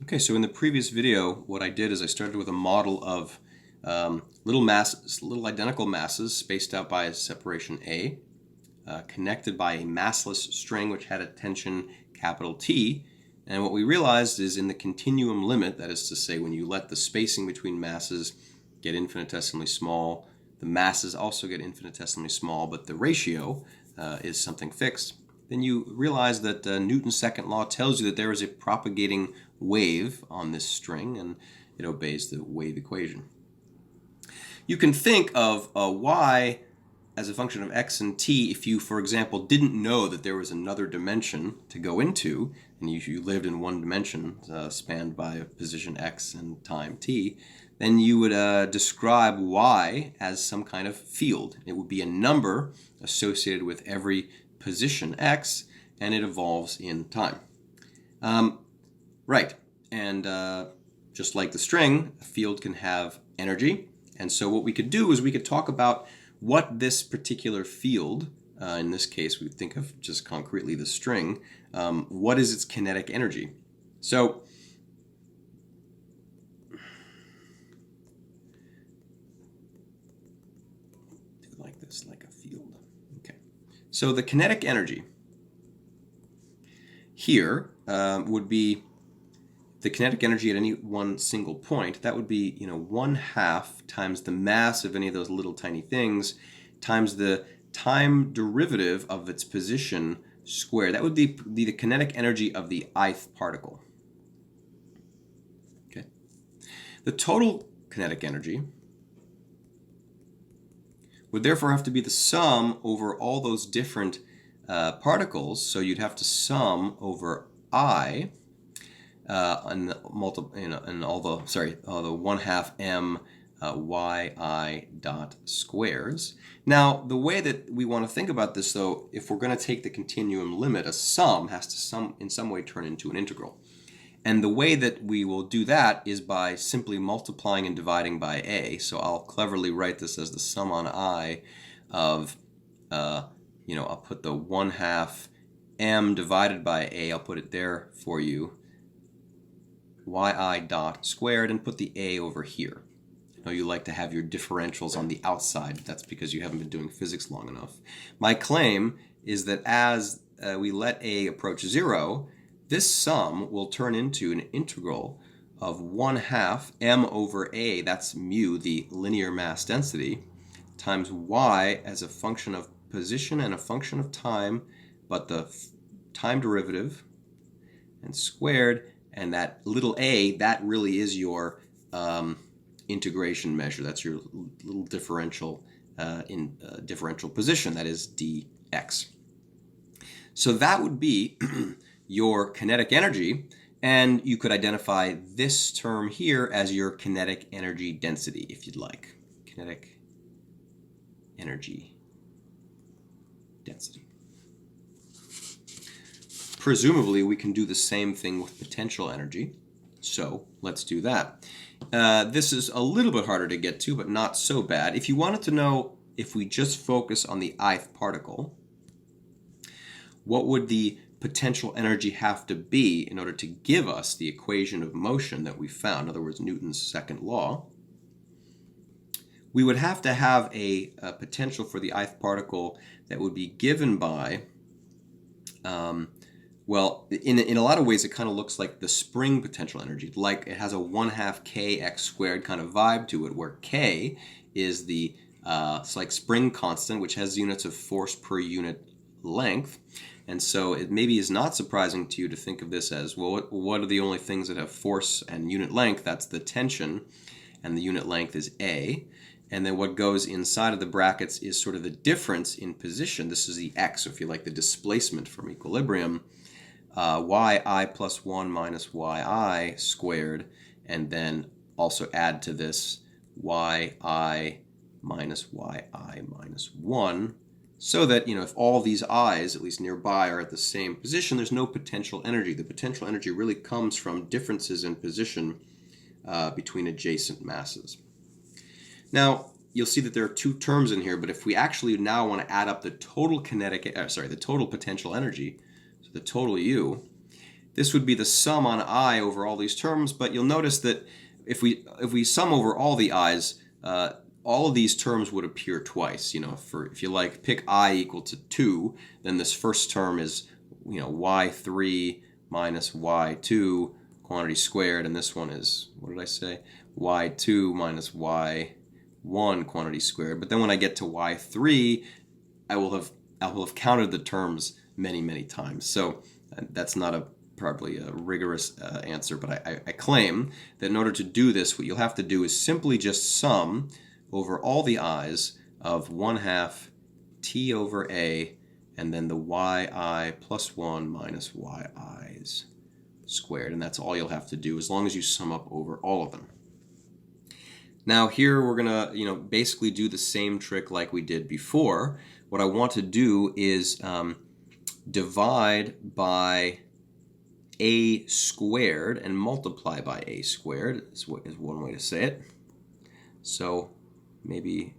Okay, so in the previous video, what I did is I started with a model of little masses, little identical masses spaced out by a separation A, connected by a massless string which had a tension capital T. And what we realized is in the continuum limit, that is to say when you let the spacing between masses get infinitesimally small, the masses also get infinitesimally small, but the ratio is something fixed, then you realize that Newton's second law tells you that there is a propagating wave on this string, and it obeys the wave equation. You can think of y as a function of x and t if you, for example, didn't know that there was another dimension to go into, and you lived in one dimension spanned by position x and time t, then you would describe y as some kind of field. It would be a number associated with every position x, and it evolves in time. Right, and just like the string, a field can have energy, and so what we could do is we could talk about what this particular field, in this case we think of just concretely the string, what is its kinetic energy? So do it like this, like a field. Okay. So the kinetic energy here would be the kinetic energy at any one single point. That would be 1/2 times the mass of any of those little tiny things times the time derivative of its position squared. That would be the kinetic energy of the ith particle. Okay. The total kinetic energy would therefore have to be the sum over all those different particles. So you'd have to sum over I and all the 1/2 m yi dot squares. Now, the way that we want to think about this, though, if we're going to take the continuum limit, a sum has to in some way turn into an integral. And the way that we will do that is by simply multiplying and dividing by a. So I'll cleverly write this as the sum on I of, I'll put the 1/2 m divided by a, I'll put it there for you, yi dot squared, and put the a over here. I know you like to have your differentials on the outside. That's because you haven't been doing physics long enough. My claim is that as we let a approach 0, this sum will turn into an integral of 1/2 m over a, that's mu, the linear mass density, times y as a function of position and a function of time, but the time derivative, and squared, and that little a, that really is your integration measure. That's your little differential in differential position, that is dx. So that would be your kinetic energy, and you could identify this term here as your kinetic energy density if you'd like. Kinetic energy density. Presumably we can do the same thing with potential energy, so let's do that. This is a little bit harder to get to, but not so bad. If you wanted to know, if we just focus on the ith particle, what would the potential energy have to be in order to give us the equation of motion that we found, in other words, Newton's second law? We would have to have a potential for the ith particle that would be given by, well, in a lot of ways it kind of looks like the spring potential energy, like it has a 1/2 kx squared kind of vibe to it, where k is the it's like spring constant, which has units of force per unit length. And so it maybe is not surprising to you to think of this as, well, what are the only things that have force and unit length? That's the tension, and the unit length is a. And then what goes inside of the brackets is sort of the difference in position. This is the x, so if you like, the displacement from equilibrium, yi plus 1 minus yi squared, and then also add to this yi minus yi minus 1, so that, if all these i's, at least nearby, are at the same position, there's no potential energy. The potential energy really comes from differences in position between adjacent masses. Now, you'll see that there are two terms in here, but if we actually now want to add up the total the total potential energy, so the total U, this would be the sum on I over all these terms, but you'll notice that if we sum over all the i's, all of these terms would appear twice. If you like, pick I equal to 2, then this first term is, y3 minus y2 quantity squared, and this one is, what did I say? y2 minus y1 quantity squared. But then when I get to y3, I will have counted the terms many, many times. So that's not probably a rigorous answer, but I claim that in order to do this, what you'll have to do is simply just sum over all the i's of 1/2 t over a, and then the yi plus 1 minus yi's squared. And that's all you'll have to do as long as you sum up over all of them. Now here we're going to basically do the same trick like we did before. What I want to do is divide by a squared and multiply by a squared is one way to say it. So maybe,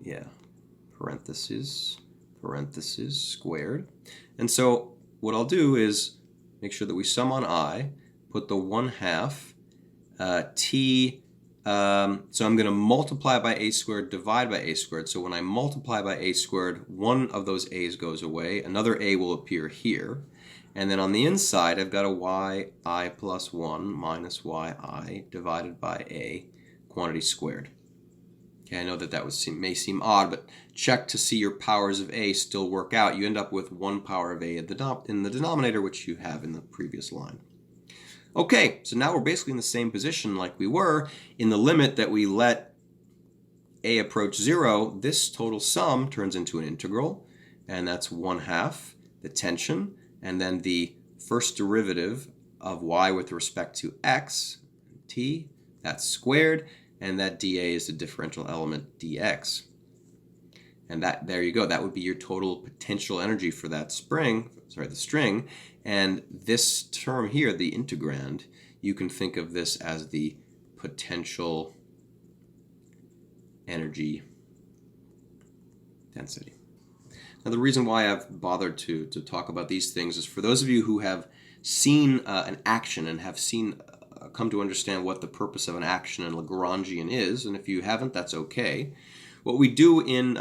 parentheses squared. And so what I'll do is make sure that we sum on I, put the 1/2 t, so I'm going to multiply by a squared, divide by a squared. So when I multiply by a squared, one of those a's goes away, another a will appear here. And then on the inside, I've got a yi plus 1 minus yi divided by a quantity squared. Okay, I know that may seem odd, but check to see your powers of a still work out. You end up with 1 power of a in the denominator, which you have in the previous line. Okay, so now we're basically in the same position like we were. In the limit that we let a approach 0, this total sum turns into an integral, and that's 1/2 the tension, and then the first derivative of y with respect to x, t, that's squared, and that dA is the differential element dx. And there you go. That would be your total potential energy for that the string. And this term here, the integrand, you can think of this as the potential energy density. Now, the reason why I've bothered to talk about these things is for those of you who have seen an action and have come to understand what the purpose of an action in Lagrangian is, and if you haven't, that's okay. What we do in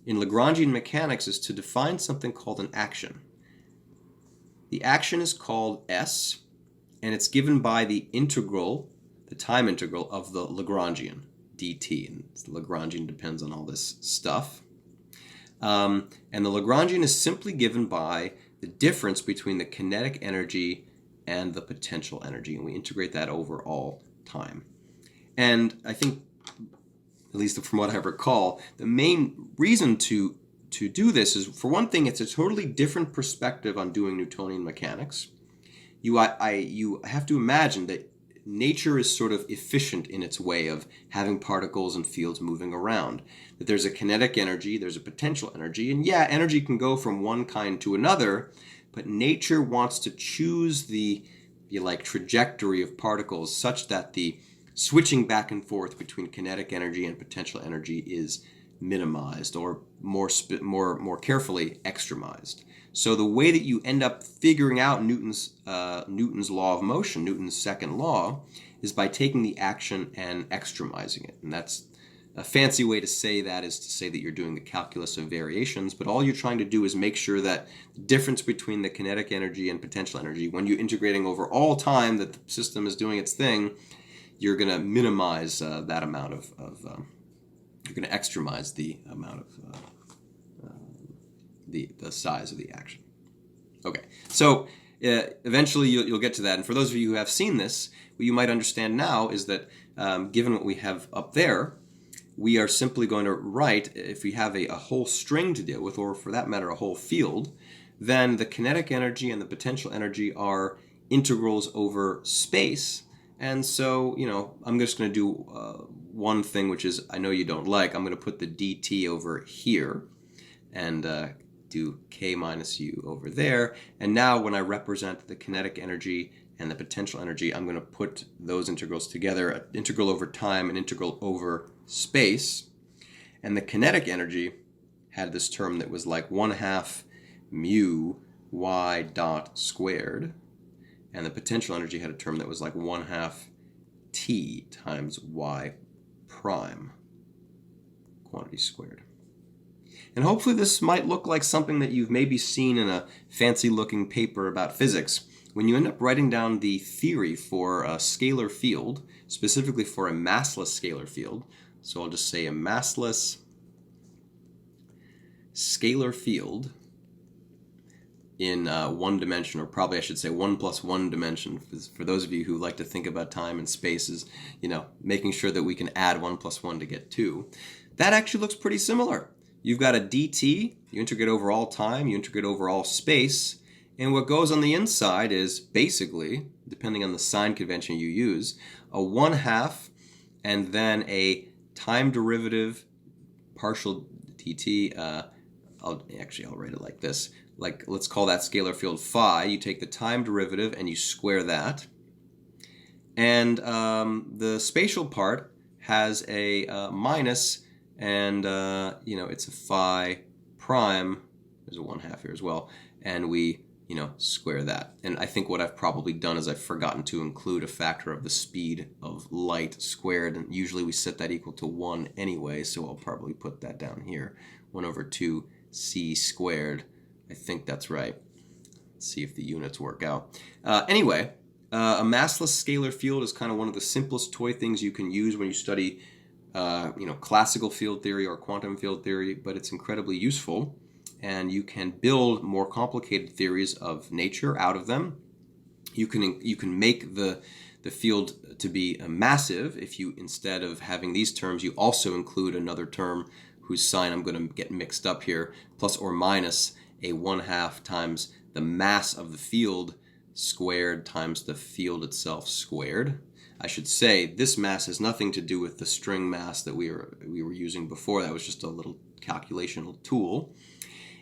Lagrangian mechanics is to define something called an action. The action is called S, and it's given by the integral, the time integral of the Lagrangian, dt. And the Lagrangian depends on all this stuff. And the Lagrangian is simply given by the difference between the kinetic energy and the potential energy, and we integrate that over all time. And I think, at least from what I recall, the main reason to do this is, for one thing, it's a totally different perspective on doing Newtonian mechanics. You have to imagine that nature is sort of efficient in its way of having particles and fields moving around. That there's a kinetic energy, there's a potential energy, and energy can go from one kind to another, but nature wants to choose the trajectory of particles such that the switching back and forth between kinetic energy and potential energy is minimized, or more carefully, extremized. So the way that you end up figuring out Newton's law of motion, Newton's second law, is by taking the action and extremizing it. And that's a fancy way to say that is to say that you're doing the calculus of variations, but all you're trying to do is make sure that the difference between the kinetic energy and potential energy, when you're integrating over all time that the system is doing its thing, you're going to minimize that amount of you're going to extremize the amount of the size of the action. Okay, so eventually you'll get to that. And for those of you who have seen this, what you might understand now is that given what we have up there, we are simply going to write, if we have a whole string to deal with, or for that matter a whole field, then the kinetic energy and the potential energy are integrals over space. And so, I'm just going to do one thing, which is, I know you don't like, I'm going to put the dt over here and do k minus u over there. And now when I represent the kinetic energy and the potential energy, I'm going to put those integrals together, an integral over time, an integral over space. And the kinetic energy had this term that was like 1/2 mu y dot squared. and the potential energy had a term that was like 1/2 T times y prime quantity squared. And hopefully this might look like something that you've maybe seen in a fancy looking paper about physics. When you end up writing down the theory for a scalar field, specifically for a massless scalar field, so I'll just say a massless scalar field in one dimension, or probably I should say 1 + 1 dimension, for those of you who like to think about time and space as, making sure that we can add 1 + 1 to get 2. That actually looks pretty similar. You've got a dt, you integrate over all time, you integrate over all space, and what goes on the inside is basically, depending on the sign convention you use, a 1/2 and then a time derivative partial dt. I'll write it like this. Let's call that scalar field phi. You take the time derivative and you square that. And the spatial part has a minus, and it's a phi prime. There's a 1/2 here as well, and we square that. And I think what I've probably done is I've forgotten to include a factor of the speed of light squared, and usually we set that equal to 1 anyway, so I'll probably put that down here. 1/2 c squared. I think that's right. Let's see if the units work out. Anyway, a massless scalar field is kind of one of the simplest toy things you can use when you study classical field theory or quantum field theory, but it's incredibly useful, and you can build more complicated theories of nature out of them. You can make the field to be massive if you, instead of having these terms, you also include another term whose sign I'm going to get mixed up here, plus or minus a 1/2 times the mass of the field squared times the field itself squared. I should say this mass has nothing to do with the string mass that we were using before. That was just a little calculational tool.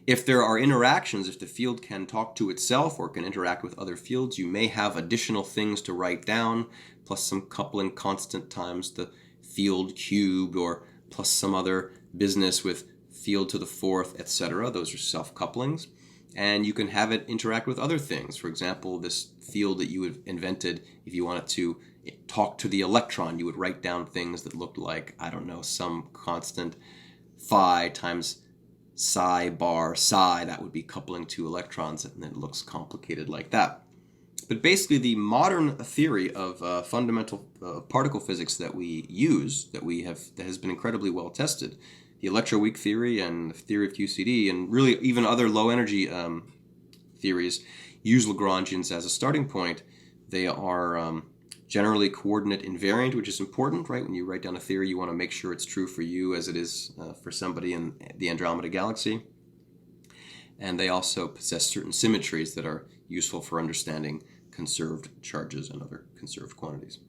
If there are interactions, if the field can talk to itself or can interact with other fields, you may have additional things to write down, plus some coupling constant times the field cubed, or plus some other business with field to the 4th, etc. Those are self-couplings. And you can have it interact with other things. For example, this field that you have invented, if you wanted to talk to the electron, you would write down things that looked like, I don't know, some constant phi times psi bar psi. That would be coupling two electrons, and it looks complicated like that. But basically, the modern theory of fundamental particle physics that we use, that has been incredibly well tested, the electroweak theory and the theory of QCD, and really even other low energy theories, use Lagrangians as a starting point. They are generally coordinate invariant, which is important, right? When you write down a theory, you want to make sure it's true for you as it is for somebody in the Andromeda Galaxy. And they also possess certain symmetries that are useful for understanding conserved charges and other conserved quantities.